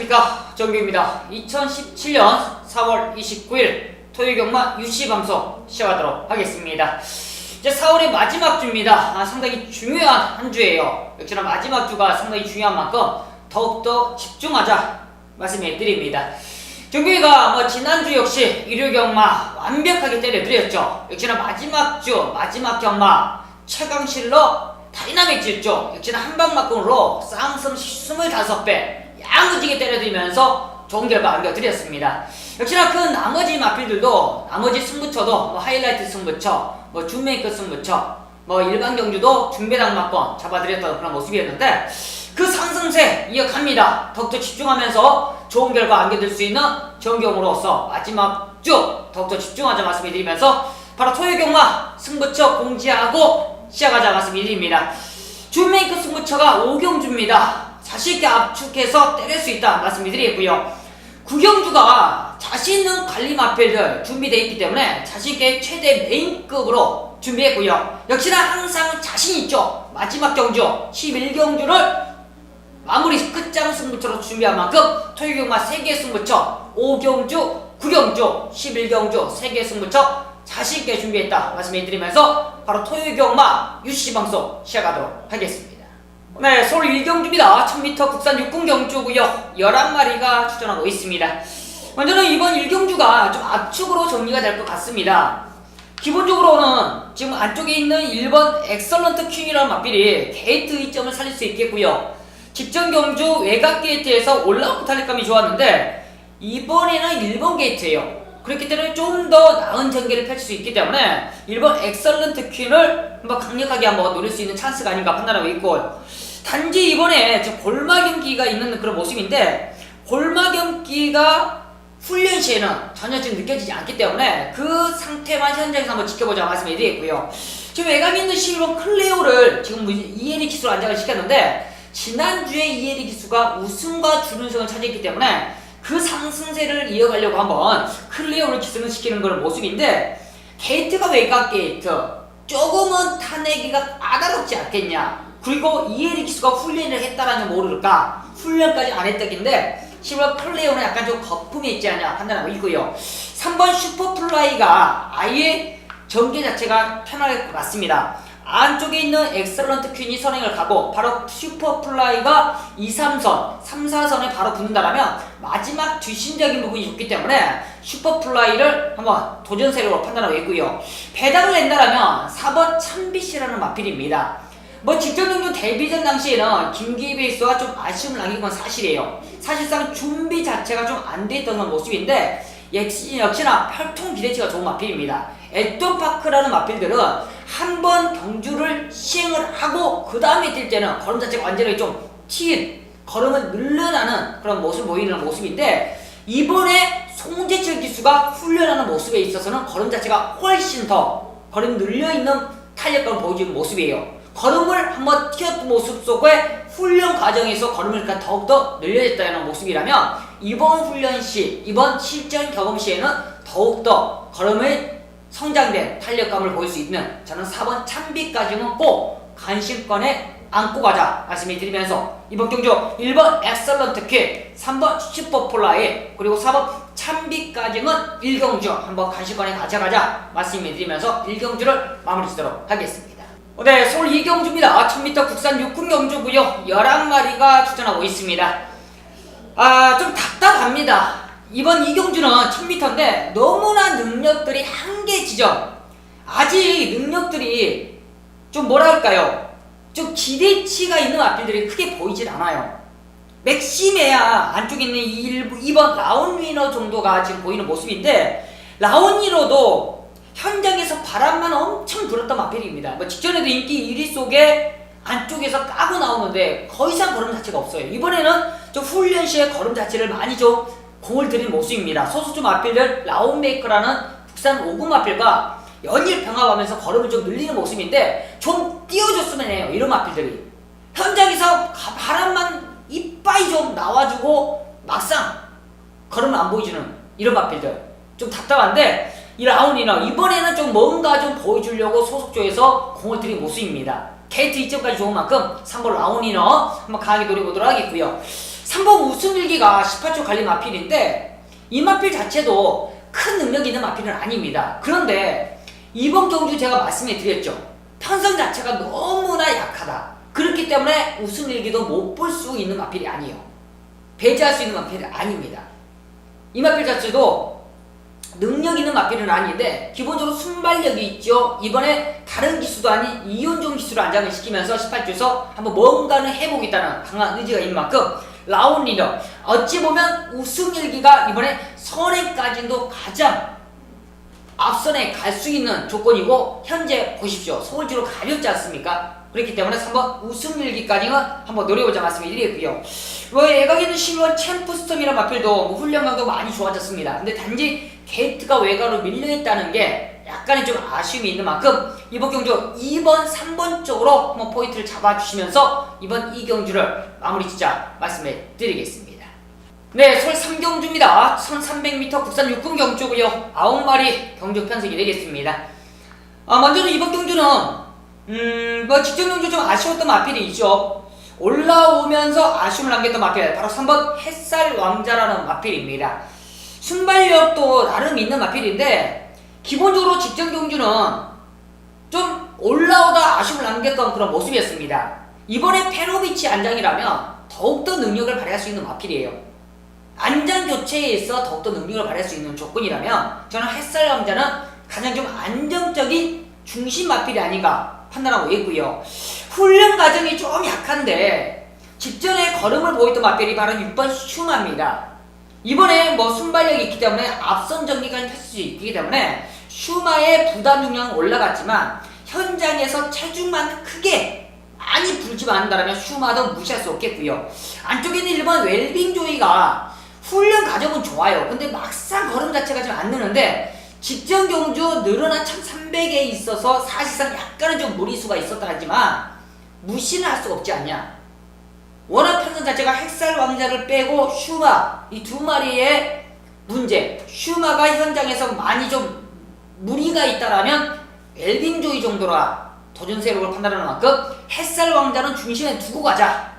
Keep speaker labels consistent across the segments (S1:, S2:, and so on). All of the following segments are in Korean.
S1: 안녕하십니까, 정규입니다. 2017년 4월 29일 토요일 경마 UC 방송 시작하도록 하겠습니다. 이제 4월의 마지막 주입니다. 상당히 중요한 한 주예요. 역시나 마지막 주가 상당히 중요한 만큼 더욱더 집중하자 말씀해 드립니다. 정규이가 지난주 역시 일요 경마 완벽하게 때려드렸죠. 역시나 마지막 주 마지막 경마 최강실러 다이나믹 질주 역시나 한방막공으로 쌍승 25배 야무지게 때려드리면서 좋은 결과 안겨드렸습니다. 역시나 그 나머지 마필들도 나머지 승부처도 하이라이트 승부처, 준메이커 승부처, 일반 경주도 준배당 막권 잡아드렸던 그런 모습이었는데 그 상승세 이어갑니다. 더욱더 집중하면서 좋은 결과 안겨드릴 수 있는 정경으로서 마지막 주 더욱더 집중하자 말씀드리면서 바로 토요일 경마 승부처 공지하고 시작하자 말씀드립니다. 준메이커 승부처가 5경주입니다. 자신있게 압축해서 때릴 수 있다 말씀드리겠고요. 9경주가 자신있는 관리 마필들 준비되어 있기 때문에 자신있게 최대 메인급으로 준비했고요. 역시나 항상 자신있죠. 마지막 경주 11경주를 마무리 끝장 승부처로 준비한 만큼 토요일 경마 3개 승부처 5경주, 9경주, 11경주 3개 승부처 자신있게 준비했다 말씀드리면서 바로 토요일 경마 UC 방송 시작하도록 하겠습니다. 네, 서울 1경주입니다. 1000m 국산 육군 경주고요. 11마리가 출전하고 있습니다. 먼저는 이번 1경주가 좀 압축으로 정리가 될 것 같습니다. 기본적으로는 지금 안쪽에 있는 1번 엑설런트 퀸이라는 마필이 게이트 2점을 살릴 수 있겠고요. 직전 경주 외곽 게이트에서 올라오고 탈릭감이 좋았는데 이번에는 1번 게이트예요. 그렇기 때문에 좀 더 나은 전개를 펼칠 수 있기 때문에 1번 엑설런트 퀸을 한번 강력하게 한번 노릴 수 있는 찬스가 아닌가 판단하고 있고, 단지 이번에 골마경기가 있는 그런 모습인데 골마경기가 훈련 시에는 전혀 지금 느껴지지 않기 때문에 그 상태만 현장에서 한번 지켜보자 말씀드리겠고요. 지금 외곽에 있는 11번 클레오를 지금 이에리 기수로 안장을 시켰는데 지난주에 이에리 기수가 우승과 준우승을 차지했기 때문에 그 상승세를 이어가려고 한번 클레오를 기승을 시키는 그런 모습인데, 게이트가 외곽 게이트 조금은 타내기가 까다롭지 않겠냐. 그리고 이에리 기수가 훈련을 했다라는 모를까, 훈련까지 안 했다긴데 10월 클레오는 약간 좀 거품이 있지 않냐 판단하고 있고요. 3번 슈퍼플라이가 아예 전개 자체가 편할 것 같습니다. 안쪽에 있는 엑설런트 퀸이 선행을 가고 바로 슈퍼플라이가 2, 3선, 3, 4선에 바로 붙는다라면 마지막 뒷심적인 부분이 좋기 때문에 슈퍼플라이를 한번 도전세력으로 판단하고 있고요. 배당을 낸다라면 4번 참비씨라는 마필입니다. 직전 경주 데뷔전 당시에는 김기베이스와 좀 아쉬움을 남긴 건 사실이에요. 사실상 준비 자체가 좀 안 돼 있던 모습인데 역시나 혈통 기대치가 좋은 마필입니다. 에톤파크라는 마필들은 한번 경주를 시행을 하고 그 다음에 뛸 때는 걸음 자체가 완전히 좀 튀인 걸음을 늘려나는 그런 모습을 보이는 모습인데, 이번에 송재철 기수가 훈련하는 모습에 있어서는 걸음 자체가 훨씬 더 걸음 늘려있는 탄력감을 보여주는 모습이에요. 걸음을 한번 튀었던 모습 속에 훈련 과정에서 걸음을 더욱더 늘려졌다는 모습이라면 이번 훈련 시, 이번 실전 경험 시에는 더욱더 걸음을 성장된 탄력감을 보일 수 있는, 저는 4번 참비까지는 꼭 관심권에 안고 가자 말씀을 드리면서 이번 경주 1번 엑설런트 퀸, 3번 슈퍼폴라이, 그리고 4번 참비까지는 1경주 한번 관심권에 가져가자 말씀을 드리면서 1경주를 마무리 짓도록 하겠습니다. 네, 서울 2경주입니다. 1000m 국산 육군 경주고요. 11마리가 출전하고 있습니다. 좀 답답합니다. 이번 2경주는 1000m인데 너무나 능력들이 한계 지점, 아직 능력들이 좀 뭐랄까요, 좀 기대치가 있는 마필들이 크게 보이질 않아요. 맥심해야 안쪽에 있는 2번 라온위너 정도가 지금 보이는 모습인데, 라온위너도 현장에서 바람만 엄청 불었던 마필입니다. 직전에도 인기 1위 속에 안쪽에서 까고 나오는데 더 이상 걸음 자체가 없어요. 이번에는 좀 훈련 시에 걸음 자체를 많이 좀 공을 들인 모습입니다. 소수주 마필들 라온메이커라는 국산 5구 마필과 연일 병합하면서 걸음을 좀 늘리는 모습인데 좀 띄워줬으면 해요. 이런 마필들이 현장에서 바람만 이빠이 좀 나와주고 막상 걸음을 안 보여주는 이런 마필들 좀 답답한데, 이 라온이너 이번에는 좀 뭔가 좀 보여주려고 소속 쪽에서 공을 들인 모습입니다. 게이트 2점까지 좋은 만큼 3번 라온이너 한번 강하게 노려보도록 하겠고요. 3번 우승일기가 18초 갈린 마필인데 이 마필 자체도 큰 능력 있는 마필은 아닙니다. 그런데 이번 경주 제가 말씀해 드렸죠. 편성 자체가 너무나 약하다. 그렇기 때문에 우승일기도 못 볼 수 있는 마필이 아니에요. 배제할 수 있는 마필이 아닙니다. 이 마필 자체도 능력 있는 마필은 아닌데 기본적으로 순발력이 있죠. 이번에 다른 기수도 아닌 이온종 기수를 안장을 시키면서 18주에서 한번 뭔가는 해보겠다는 강한 의지가 있는 만큼 라온 리더 어찌 보면 우승일기가 이번에 선행까지도 가장 앞선에 갈 수 있는 조건이고 현재 보십시오. 서울주로 가렸지 않습니까? 그렇기 때문에 3번 우승일기까지는 한번 노려보자 말씀을 드리고요. 외곽에 있는 실원 챔프스톰이라는 마필도 훈련강도 많이 좋아졌습니다. 근데 단지 게이트가 외곽으로 밀려있다는 게 약간의 좀 아쉬움이 있는 만큼 이번 경주 2번, 3번 쪽으로 한번 포인트를 잡아주시면서 이번 이 경주를 마무리 짓자 말씀을 드리겠습니다. 네, 서울 3경주입니다. 1300m 국산 6군 경주고요. 9마리 경주 편성이 되겠습니다. 먼저는 이번 경주는 직전 경주 좀 아쉬웠던 마필이 있죠. 올라오면서 아쉬움을 남겼던 마필 바로 3번 햇살 왕자라는 마필입니다. 순발력도 나름 있는 마필인데 기본적으로 직전 경주는 좀 올라오다 아쉬움을 남겼던 그런 모습이었습니다. 이번에 페로비치 안장이라면 더욱더 능력을 발휘할 수 있는 마필이에요. 안장 교체에 있어 더욱더 능력을 발휘할 수 있는 조건이라면 저는 햇살 왕자는 가장 좀 안정적인 중심 마필이 아닌가 판단하고 있고요. 훈련 과정이 좀 약한데 직전에 걸음을 보였던 마필이 바로 6번 슈마입니다. 이번에 순발력이 있기 때문에 앞선 정리까지 펼칠 수 있기 때문에 슈마의 부담 중량은 올라갔지만 현장에서 체중만 크게 많이 불지만 않는다면 슈마도 무시할 수 없겠고요. 안쪽에 있는 1번 웰빙 조이가 훈련 과정은 좋아요. 근데 막상 걸음 자체가 좀 안 느는데 직전 경주 늘어난 1300에 있어서 사실상 약간은 좀 무리수가 있었다 하지만 무시는 할 수가 없지 않냐. 워낙 편성 자체가 햇살 왕자를 빼고 슈마 이 두 마리의 문제, 슈마가 현장에서 많이 좀 무리가 있다라면 웰빙조이 정도라 도전 세력을 판단하는 만큼 햇살 왕자는 중심에 두고 가자.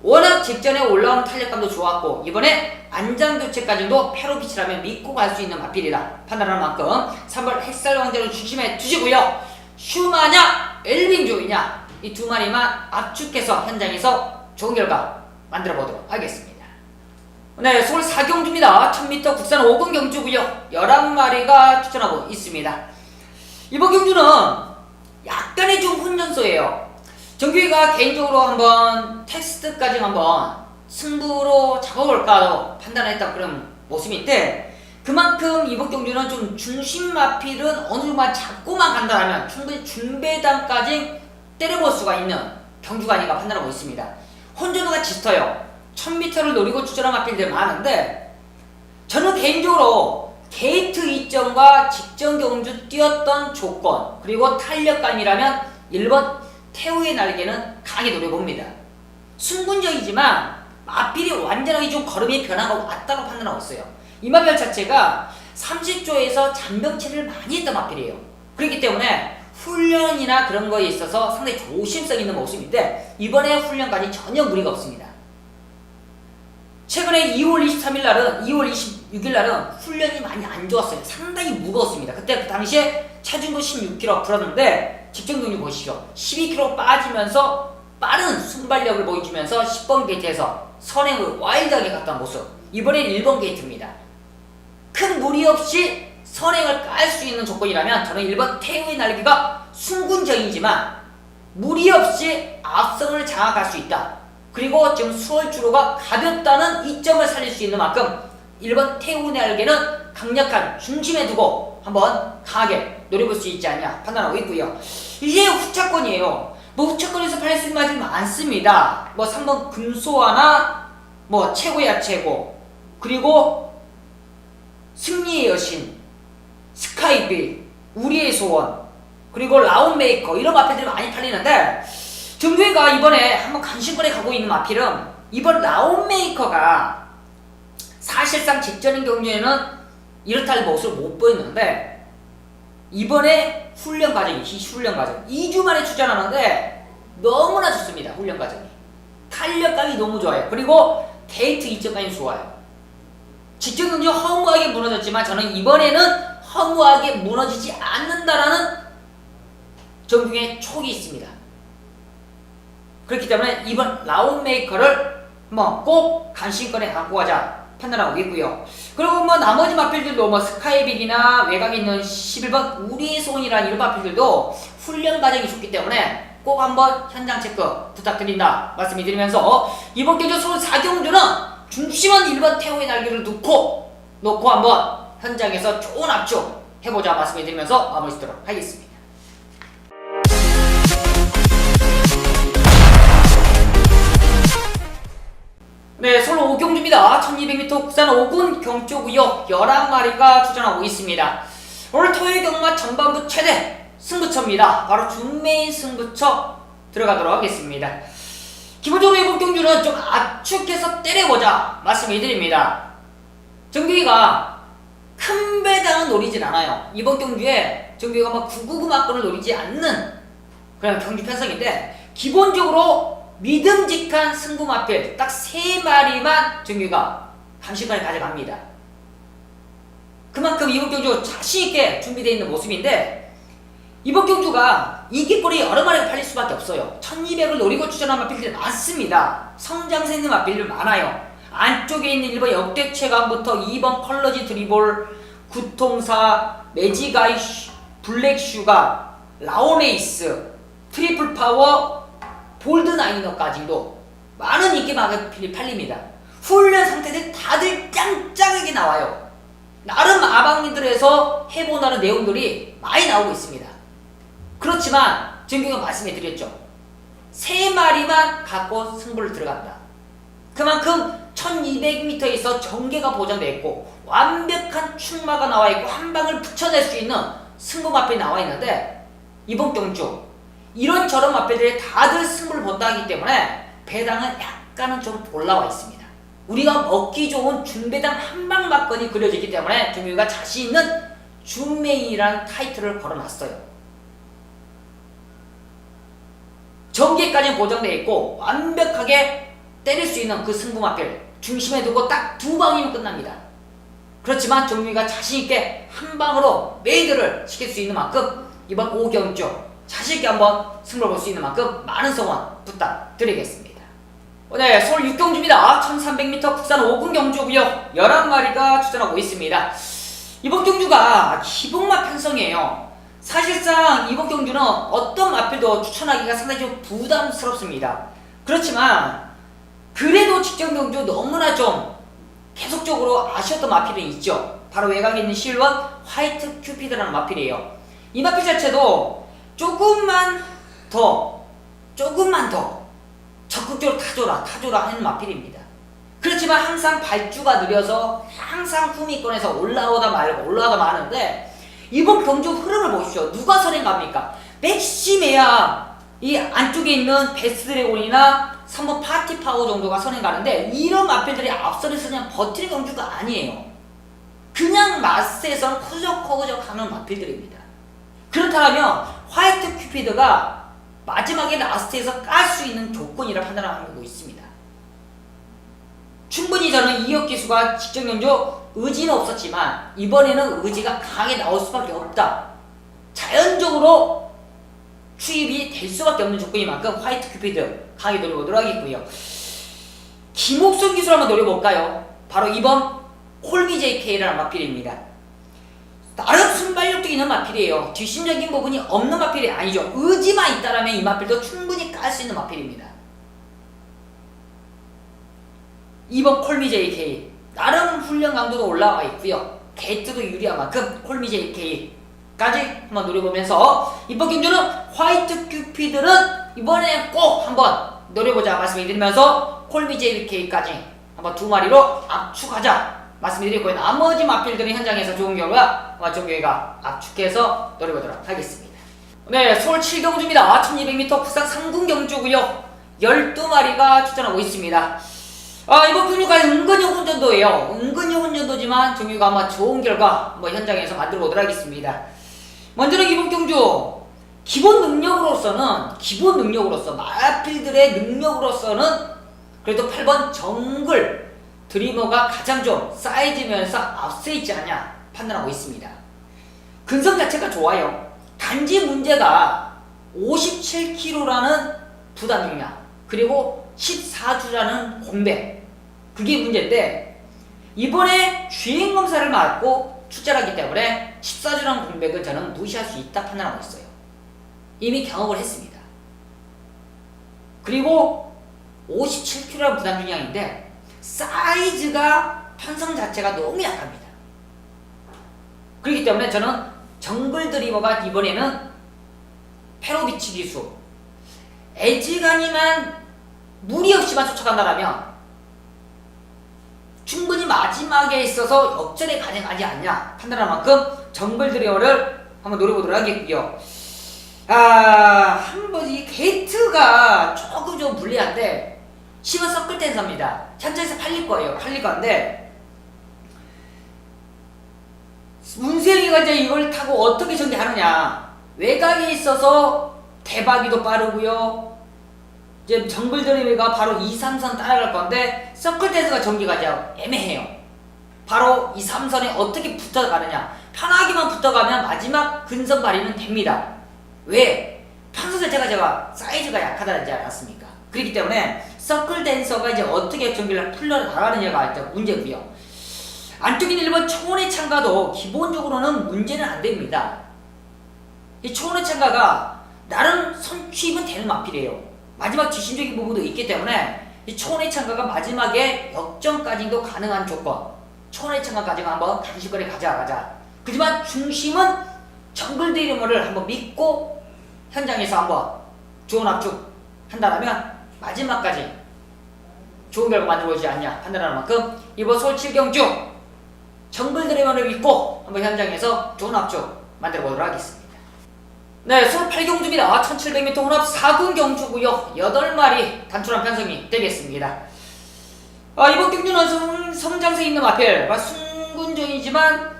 S1: 워낙 직전에 올라오는 탄력감도 좋았고 이번에 안장 교체까지도 페로비치라면 믿고 갈 수 있는 마필이다 판단하는 만큼 3번 햇살 왕자를 중심에 두시고요. 슈마냐 웰빙조이냐 이 두 마리만 압축해서 현장에서 좋은 결과 만들어 보도록 하겠습니다. 네, 서울 4경주입니다. 1000m 국산 5군 경주고요. 11마리가 추천하고 있습니다. 이번 경주는 약간의 좀 훈련소예요. 정규희가 개인적으로 한번 테스트까지 한번 승부로 잡아볼까 판단했던 그런 모습인데 그만큼 이번 경주는 좀 중심 마필은 어느 정도만 잡고만 간다면 충분히 중배당까지 때려볼 수가 있는 경주가 아닌가 판단하고 있습니다. 혼전도가 짙어요. 1000m를 노리고 추천한 마필들 많은데 저는 개인적으로 게이트 이점과 직전 경주 뛰었던 조건 그리고 탄력감이라면 1번 태우의 날개는 강하게 노려봅니다. 순군적이지만 마필이 완전하게 좀 걸음의 변화가 왔다고 판단하고 있어요. 이 마필 자체가 30조에서 잔병체를 많이 했던 마필이에요. 그렇기 때문에 훈련이나 그런 거에 있어서 상당히 조심성 있는 모습인데 이번에 훈련까지 전혀 무리가 없습니다. 최근에 2월 23일 날은 2월 26일 날은 훈련이 많이 안 좋았어요. 상당히 무거웠습니다. 그때 그 당시에 체중도 16kg 풀었는데 직전 경주 보시죠. 12kg 빠지면서 빠른 순발력을 보여주면서 10번 게이트에서 선행을 와일드하게 갔던 모습. 이번엔 1번 게이트입니다. 큰 무리 없이 선행을 깔 수 있는 조건이라면 저는 1번 태우의 날개가 순군적이지만 무리 없이 앞선을 장악할 수 있다. 그리고 지금 수월주로가 가볍다는 이점을 살릴 수 있는 만큼 1번 태우의 날개는 강력한 중심에 두고 한번 강하게 노려볼 수 있지 않냐 판단하고 있고요. 이제 후차권이에요. 후차권에서 팔릴 수 있는 말들이 많습니다. 3번 금소화나 최고야 최고 그리고 승리의 여신 스카이빌 우리의 소원 그리고 라운메이커 이런 마필들이 많이 팔리는데 정규희가 이번에 한번 간신권에 가고 있는 마필은 이번 라운메이커가 사실상 직전인 경주에는 이렇다 할 모습을 못 보였는데 이번에 훈련 과정 2주 만에 출전하는데 너무나 좋습니다. 훈련 과정이 탄력감이 너무 좋아요. 그리고 게이트 2점까지 좋아요. 직전 경주 허무하게 무너졌지만 저는 이번에는 허무하게 무너지지 않는다라는 정중의 촉이 있습니다. 그렇기 때문에 이번 라운메이커를 뭐 꼭 간신권에 갖고 가자 판단하고 있고요. 그리고 뭐 나머지 마필들도 뭐 스카이빅이나 외곽에 있는 11번 우리의 손이라는 이런 마필들도 훈련 과정이 좋기 때문에 꼭 한번 현장 체크 부탁드린다 말씀을 드리면서 이번 경주 서울 4경주는 중심은 1번 태호의 날개를 놓고 한번 현장에서 좋은 압축 해보자 말씀을 드리면서 마무리 짓도록 하겠습니다. 네, 서울 5경주입니다. 1200m 국산 5군 경주구역 11마리가 출전하고 있습니다. 오늘 토요일 경마 전반부 최대 승부처입니다. 바로 준메인 승부처 들어가도록 하겠습니다. 기본적으로 이번 경주는 좀 압축해서 때려보자 말씀을 드립니다. 정규기가 큰 배당은 노리진 않아요. 이번 경주에 정규기가 막 999만권을 노리지 않는 그런 경주 편성인데 기본적으로 믿음직한 승부마필 딱 3마리만 정규가 간신간에 가져갑니다. 그만큼 이번 경주 자신있게 준비되어 있는 모습인데 이번 경주가 인기꼴이 여러 마리가 팔릴 수밖에 없어요. 1200을 노리고 추천한 마필들이 많습니다. 성장세 있는 마필들 많아요. 안쪽에 있는 1번 역대체감부터 2번 컬러지 드리볼, 구통사, 매지가이, 블랙슈가, 라오메이스, 트리플 파워, 볼드나이너까지도 많은 인기 마필이 팔립니다. 훈련 상태들 다들 짱짱하게 나와요. 나름 아방리들에서 해보나는 내용들이 많이 나오고 있습니다. 그렇지만 정규가 말씀해 드렸죠. 3마리만 갖고 승부를 들어간다. 그만큼 1200m에서 전개가 보장되어 있고 완벽한 충마가 나와 있고 한 방을 붙여낼 수 있는 승부마필이 나와 있는데 이번 경주 이런저런 마필들이 다들 승부를 본다 하기 때문에 배당은 약간은 좀 올라와 있습니다. 우리가 먹기 좋은 준배당 한방 막건이 그려지기 때문에 정규가 자신 있는 준메인이라는 타이틀을 걸어놨어요. 전개까지 보장되어 있고 완벽하게 때릴 수 있는 그 승부마필 중심에 두고 딱 2방이면 끝납니다. 그렇지만 정규가 자신있게 한 방으로 메이드를 시킬 수 있는 만큼 이번 5경주 자신있게 한번 승부를 볼 수 있는 만큼 많은 성원 부탁드리겠습니다. 네, 서울 6경주입니다. 1300m 국산 5군 경주구역 11마리가 출전하고 있습니다. 이번 경주가 기복마 편성이에요. 사실상 이번 경주는 어떤 마필도 추천하기가 상당히 좀 부담스럽습니다. 그렇지만 그래도 직전 경주 너무나 좀 계속적으로 아쉬웠던 마필은 있죠. 바로 외곽에 있는 실원 화이트 큐피드라는 마필이에요. 이 마필 자체도 조금만 더 적극적으로 타줘라 하는 마필입니다. 그렇지만 항상 발주가 느려서 항상 후미권에서 올라오다 마는데 이번 경주 흐름을 보십시오. 누가 선행갑니까? 맥시메야 이 안쪽에 있는 베스트드래곤이나 3번 파티파워 정도가 선행가는데 이런 마필들이 앞선에서 그냥 버티는 경주가 아니에요. 그냥 마스에서는 허적허적 하는 마필들입니다. 그렇다면 화이트 큐피드가 마지막에 라스트에서 깔 수 있는 조건이라 판단하고 있습니다. 충분히 저는 이혁 기수가 직전 경주 의지는 없었지만 이번에는 의지가 강하게 나올 수밖에 없다. 자연적으로 추입이 될 수밖에 없는 조건인 만큼 화이트 큐피드 강하게 노려보도록 하겠고요. 김옥순 기술 한번 노려볼까요? 바로 이번 홀미 JK라는 마필입니다. 나름 순발력도 있는 마필이에요. 뒷심적인 부분이 없는 마필이 아니죠. 의지만 있다라면 이 마필도 충분히 깔 수 있는 마필입니다. 이번 콜미 JK 나름 훈련 강도도 올라와 있고요. 게이트도 유리한 만큼 콜미 JK까지 한번 노려보면서 이번 경주는 화이트 큐피드는 이번에 꼭 한번 노려보자 말씀을 드리면서 콜미 JK까지 한번 2마리로 압축하자 말씀을 드리고요. 나머지 마필들은 현장에서 좋은 결과 정규가 압축해서 노려보도록 하겠습니다. 네, 서울 7경주입니다. 1200m 국산 3군 경주구역 12마리가 출전하고 있습니다. 이번 경주가 은근히 혼전도예요. 은근히 혼전도지만 정규가 아마 좋은 결과 현장에서 만들어 보도록 하겠습니다. 먼저는 이번 경주 기본 능력으로서 마필들의 능력으로서는 그래도 8번 정글 드리머가 가장 좀 사이즈면서 앞서 있지 않냐 판단하고 있습니다. 근성 자체가 좋아요. 단지 문제가 57kg라는 부담 중량 그리고 14주라는 공백, 그게 문제인데 이번에 주행 검사를 받고 출전하기 때문에 14주라는 공백은 저는 무시할 수 있다 판단하고 있어요. 이미 경험을 했습니다. 그리고 57kg라는 부담 중량인데 사이즈가 편성 자체가 너무 약합니다. 그렇기 때문에 저는 정글 드리머가 이번에는 페로비치 기수 애지간히만 무리 없이만 쫓아간다라면 충분히 마지막에 있어서 역전이 가능하지 않냐 판단할 만큼 정글 드리머를 한번 노려보도록 하겠고요. 한번 이 게이트가 조금 좀 불리한데 10원 서클 댄서입니다. 현장에서 팔릴 거예요. 팔릴 건데 문세영이가 이제 이걸 타고 어떻게 전개하느냐. 외곽에 있어서 대박이도 빠르고요. 이제 정글 드리머가 바로 2, 3선 따라갈 건데 서클 댄서가 전개가 이제 애매해요. 바로 2, 3선에 어떻게 붙어가느냐. 편하게만 붙어가면 마지막 근성 발휘는 됩니다. 왜? 편서 자체가 제가 사이즈가 약하다지 않았습니까? 그렇기 때문에 서클 댄서가 이제 어떻게 경기를 풀려나가느냐가 이제 문제고요. 안쪽에 있는 1번 초원의 창가도 기본적으로는 문제는 안 됩니다. 이 초원의 창가가 나름 선취입은 되는 마필이에요. 마지막 지신적인 부분도 있기 때문에 이 초원의 창가가 마지막에 역전까지도 가능한 조건. 초원의 창가까지가 한번 간식거리 가자. 그지만 중심은 정글 드리머를 한번 믿고 현장에서 한번 좋은 압축 한다면 마지막까지 좋은 결과 만들어지지 않냐 판단하는 만큼 이번 서울 7경주 정글 드리머를 믿고 한번 현장에서 좋은 압축 만들어 보도록 하겠습니다. 네, 서울 8경주입니다. 1700m 혼합 4군 경주고요. 8마리 단출한 편성이 되겠습니다. 이번 경주는 성장세 있는 마필 순군전이지만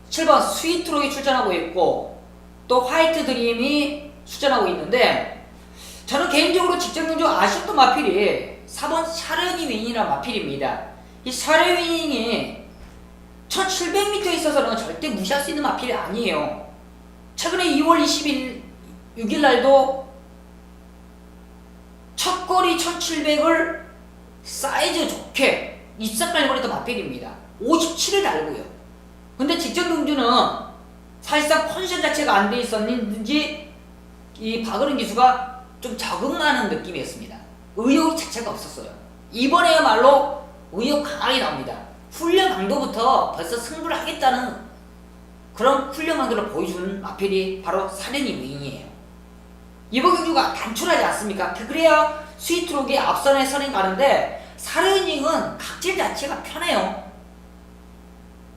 S1: 7번 스위트록이 출전하고 있고 또 화이트 드림이 출전하고 있는데 저는 개인적으로 직전 경주 아쉬웠던 마필이 4번 샤르니 윙이라는 마필입니다. 이 샤르니 윙이 1700m에 있어서는 절대 무시할 수 있는 마필이 아니에요. 최근에 2월 6일 날도 첫 거리 1700을 사이즈 좋게 24까지 거리던 마필입니다. 57을 달고요. 근데 직전 경주는 사실상 컨디션 자체가 안 돼 있었는지 이 박은은 기수가 좀 적응하는 느낌이었습니다. 의욕 자체가 없었어요. 이번에야말로 의욕 강하게 나옵니다. 훈련 강도부터 벌써 승부를 하겠다는 그런 훈련 강도를 보여주는 마필이 바로 사르니 윙이에요. 이번 경주가 단출하지 않습니까? 그래야 스위트록이 앞선에 선행 가는데 사르니 윙은 각질 자체가 편해요.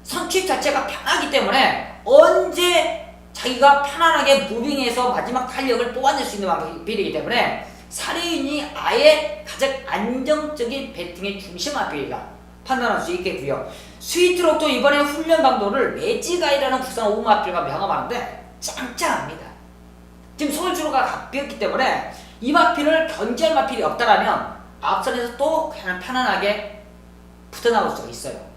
S1: 선취 자체가 편하기 때문에 언제 자기가 편안하게 무빙해서 마지막 탄력을 뽑아낼 수 있는 마필이기 때문에 사르인이 아예 가장 안정적인 배팅의 중심 마필이다 판단할 수 있겠고요. 스위트록도 이번에 훈련 강도를 매지가이라는 부산 5 마필과 명함하는데 짱짱합니다. 지금 서울주로가 가볍기 때문에 이 마필을 견제할 마필이 없다라면 앞선에서 또 그냥 편안하게 붙어나올 수 있어요.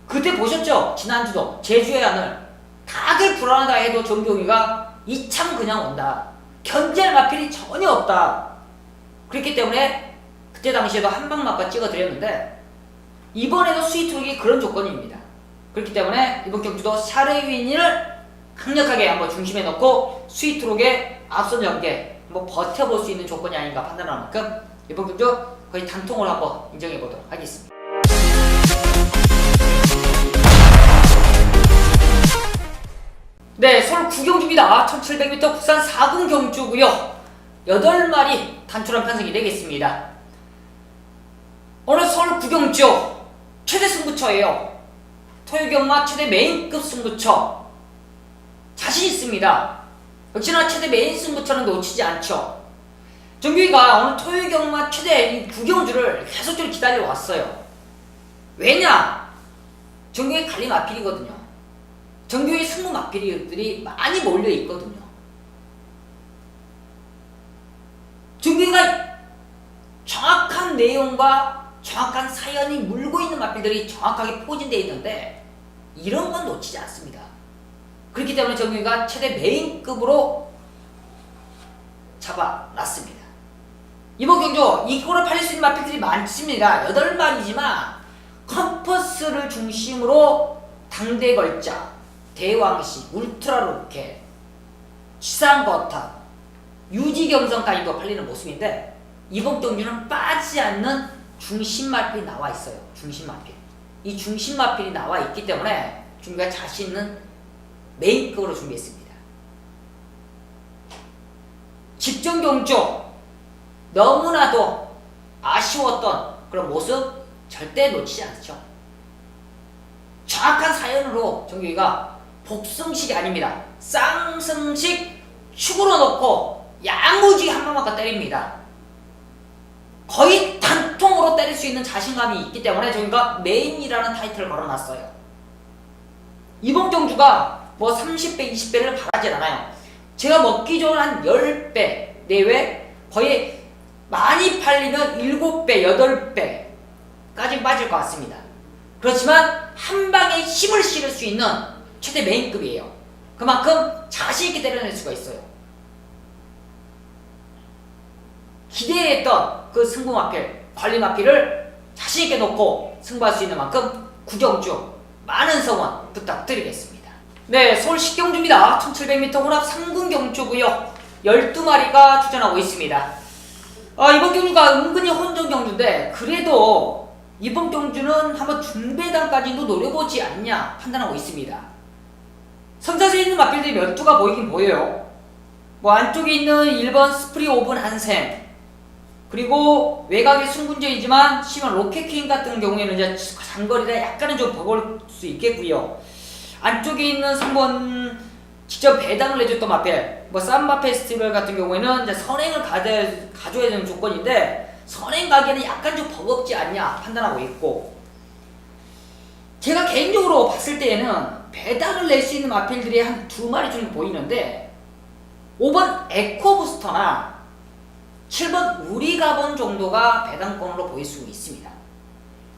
S1: 그때 보셨죠? 지난주도 제주의 하늘 다들 불안하다 해도 정경이가 이참 그냥 온다. 견제할 마필이 전혀 없다. 그렇기 때문에 그때 당시에도 한방 맞고 찍어드렸는데 이번에도 스위트록이 그런 조건입니다. 그렇기 때문에 이번 경주도 샤르윈을 강력하게 한번 중심에 넣고 스위트록의 앞선 연계 한번 버텨볼 수 있는 조건이 아닌가 판단하는 만큼 이번 경주 거의 단통을 한번 인정해보도록 하겠습니다. 네, 서울 9경주입니다. 1700m 국산 4군 경주고요. 8마리 단출한 편성이 되겠습니다. 오늘 서울 9경주 최대 승부처예요. 토요경마 최대 메인급 승부처. 자신 있습니다. 역시나 최대 메인 승부처는 놓치지 않죠. 정규희가 오늘 토요경마 최대 이 9경주를 계속적으로 기다려 왔어요. 왜냐? 정규희 갈림 마필이거든요. 정규희 승부 마필이들이 많이 몰려 있거든요. 정규희가 내용과 정확한 사연이 물고 있는 마필들이 정확하게 포진되어 있는데 이런 건 놓치지 않습니다. 그렇기 때문에 정규가 최대 메인급으로 잡아놨습니다. 이번 경주 이거를 팔릴 수 있는 마필들이 많습니다. 8마리지만 컴퍼스를 중심으로 당대걸자, 대왕시, 울트라로켓, 지상거탑, 유지경선까지도 팔리는 모습인데 이번 경주는 빠지지 않는 중심마필이 나와 있어요. 중심마필. 이 중심마필이 나와 있기 때문에 준비가 자신 있는 메인급으로 준비했습니다. 직전 경주 너무나도 아쉬웠던 그런 모습 절대 놓치지 않죠. 정확한 사연으로 정규기가 복승식이 아닙니다. 쌍승식 축으로 놓고 야무지게 한 방만 때립니다. 거의 단통으로 때릴 수 있는 자신감이 있기 때문에 저희가 메인이라는 타이틀을 걸어놨어요. 이번 경주가 뭐 30배, 20배를 바라진 않아요. 제가 먹기 좋은 한 10배 내외, 거의 많이 팔리면 7배, 8배까지 빠질 것 같습니다. 그렇지만 한 방에 힘을 실을 수 있는 최대 메인급이에요. 그만큼 자신있게 때려낼 수가 있어요. 기대했던 그 승부 마필, 관리 마필을 자신있게 놓고 승부할 수 있는 만큼 구경주 많은 성원 부탁드리겠습니다. 네, 서울 식경주입니다. 1700m 혼합 3군 경주고요. 12마리가 출전하고 있습니다. 이번 경주가 은근히 혼전 경주인데 그래도 이번 경주는 한번 중배당까지도 노려보지 않냐 판단하고 있습니다. 선사세에 있는 마필들이 몇 두가 보이긴 보여요. 뭐 안쪽에 있는 1번 스프리 오븐 한샘, 그리고 외곽의 승군제이지만 심한 로켓퀸 같은 경우에는 이제 장거리라 약간은 좀 버거울 수 있겠고요. 안쪽에 있는 3번 직접 배당을 해줬던 마필, 뭐 삼바 페스티벌 같은 경우에는 이제 선행을 가져야 되는 조건인데 선행 가기에는 약간 좀 버겁지 않냐 판단하고 있고, 제가 개인적으로 봤을 때에는 배당을 낼 수 있는 마필들이 한 2마리 정도 보이는데 5번 에코부스터나 7번 우리가본 정도가 배당권으로 보일 수 있습니다.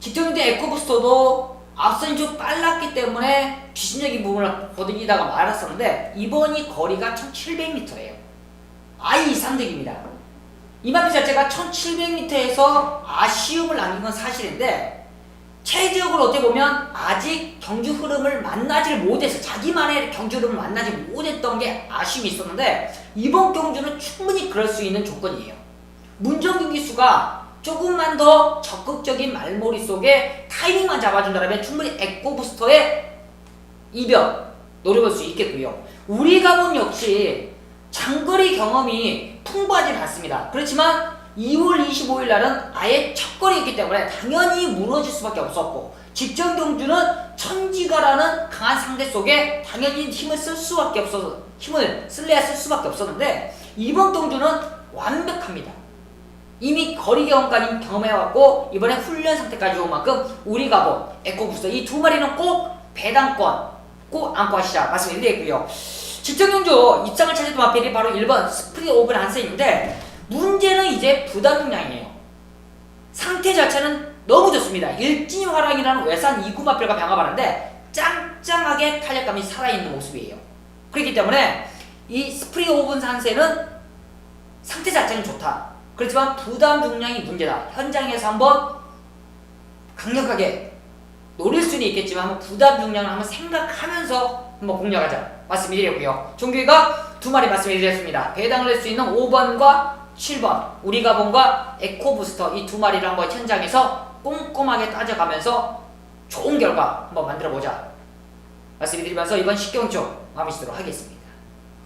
S1: 직전에 에코부스터도 앞선이 좀 빨랐기 때문에 귀신적인 부분을 거두기다가 말았었는데 이번이 거리가 1700m예요. 아예 이상적입니다. 이 마필 자체가 1700m에서 아쉬움을 남긴 건 사실인데 체적으로 어떻게 보면 아직 경주 흐름을 만나지 못해서 자기만의 경주 흐름을 만나지 못했던 게 아쉬움이 있었는데 이번 경주는 충분히 그럴 수 있는 조건이에요. 문정균 기수가 조금만 더 적극적인 말머리 속에 타이밍만 잡아준다면 충분히 에코부스터의 이변 노려볼 수 있겠고요. 우리가본 역시 장거리 경험이 풍부하진 않습니다. 그렇지만 2월 25일 날은 아예 첫 거리였기 때문에 당연히 무너질 수밖에 없었고, 직전 경주는 천지가라는 강한 상대 속에 당연히 힘을 쓸 수밖에 없었는데 이번 경주는 완벽합니다. 이미 거리 경험까지 경험해왔고 이번에 훈련 상태까지 온 만큼 우리가 본 에코부스터 이 2마리는 꼭 배당권 꼭 안고 하시자 말씀드리겠고요. 직전 경주 입장을 차지했던 마필이 바로 1번 스프리 오븐 한센인데 문제는 이제 부담 중량이에요. 상태 자체는 너무 좋습니다. 일진화랑이라는 외산 2구 마필과 병합하는데 짱짱하게 탄력감이 살아있는 모습이에요. 그렇기 때문에 이 스프리 오븐 산세는 상태 자체는 좋다. 그렇지만 부담 중량이 문제다. 현장에서 한번 강력하게 노릴 수는 있겠지만 한번 부담 중량을 한번 생각하면서 한번 공략하자 말씀드리겠고요. 종규가 2마리 말씀드렸습니다. 배당을 낼 수 있는 5번과 7번 우리가본과 에코부스터 이 2마리를 한번 현장에서 꼼꼼하게 따져가면서 좋은 결과 한번 만들어보자 말씀드리면서 이번 10경주 마무리 짓도록 하겠습니다.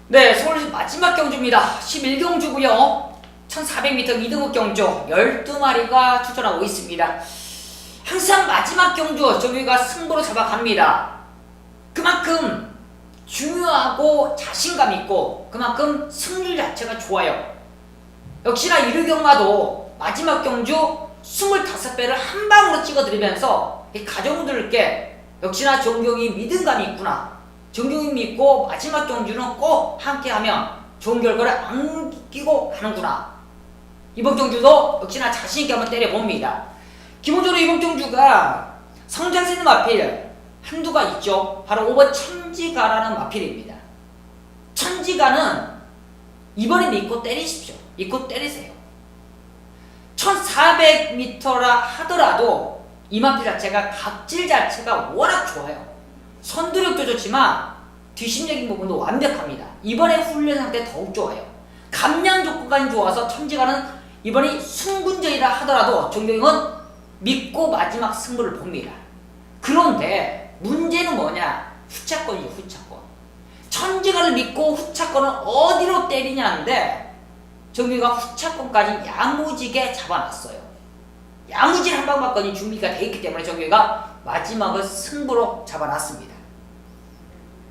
S1: 네, 서울 마지막 경주입니다. 11경주고요. 1400m 2등급 경주 12마리가 출전하고 있습니다. 항상 마지막 경주 저기가 승부로 잡아갑니다. 그만큼 중요하고 자신감 있고 그만큼 승률 자체가 좋아요. 역시나 이르경마도 마지막 경주 25배를 한 방으로 찍어드리면서 가정들께 역시나 정경이 믿음감이 있구나, 정경이 믿고 마지막 경주는 꼭 함께하면 좋은 결과를 안기고 가는구나, 이봉정주도 역시나 자신있게 한번 때려봅니다. 기본적으로 이봉정주가 성장세는 마필 한두가 있죠. 바로 5번 천지가라는 마필입니다. 천지가는 이번에 믿고 때리십시오. 믿고 때리세요. 1400m라 하더라도 이 마필 자체가 각질 자체가 워낙 좋아요. 선두력도 좋지만 뒷심적인 부분도 완벽합니다. 이번에 훈련 상태 더욱 좋아요. 감량 조건까지 좋아서 천지가는 이번이 승군전이라 하더라도 정경영은 믿고 마지막 승부를 봅니다. 그런데 문제는 뭐냐? 후차권이죠. 후차권. 천지가를 믿고 후차권을 어디로 때리냐는데 정경영가 후차권까지 야무지게 잡아놨어요. 야무지게 한 방 맞거니 준비가 돼 있기 때문에 정경영가 마지막을 승부로 잡아놨습니다.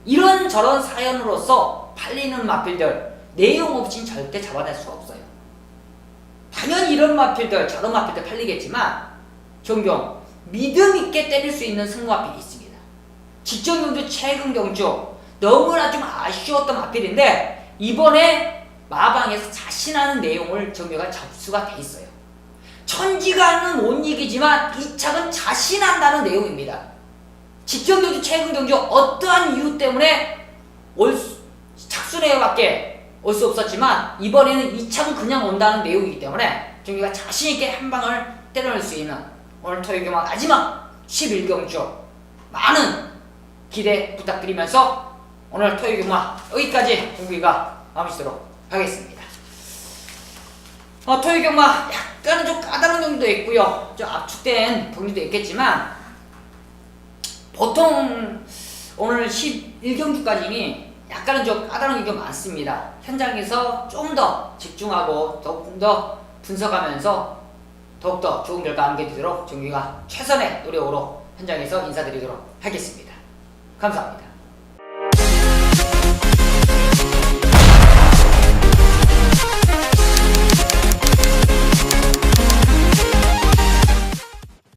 S1: 이런저런 사연으로서 팔리는 마필들 내용 없이는 절대 잡아낼 수가 없어요. 당연히 이런 마필들 저런 마필들 팔리겠지만 정경 믿음 있게 때릴 수 있는 승부 마필이 있습니다. 직전경주 최근경주 너무나 좀 아쉬웠던 마필인데 이번에 마방에서 자신하는 내용을 정경가 접수가 돼 있어요. 천지가는 못 이기지만 이 착은 자신한다는 내용입니다. 직전경주 최근경주 어떠한 이유 때문에 착순회밖에 올 수 없었지만 이번에는 이 착은 그냥 온다는 내용이기 때문에 정경가 자신있게 한 방을 때려낼 수 있는 오늘 토요일경마 마지막 11경주 많은 기대 부탁드리면서 오늘 토요일경마 여기까지 경기가 마무리하도록 하겠습니다. 토요일경마 약간은 좀 까다로운 경기도 있고요. 좀 압축된 경기도 있겠지만 보통 오늘 11경주까지는 약간은 좀 까다로운 경기가 많습니다. 현장에서 좀 더 집중하고 조금 더 분석하면서 더욱더 좋은 결과 안겨드리도록 정규가 최선의 노력으로 현장에서 인사드리도록 하겠습니다. 감사합니다.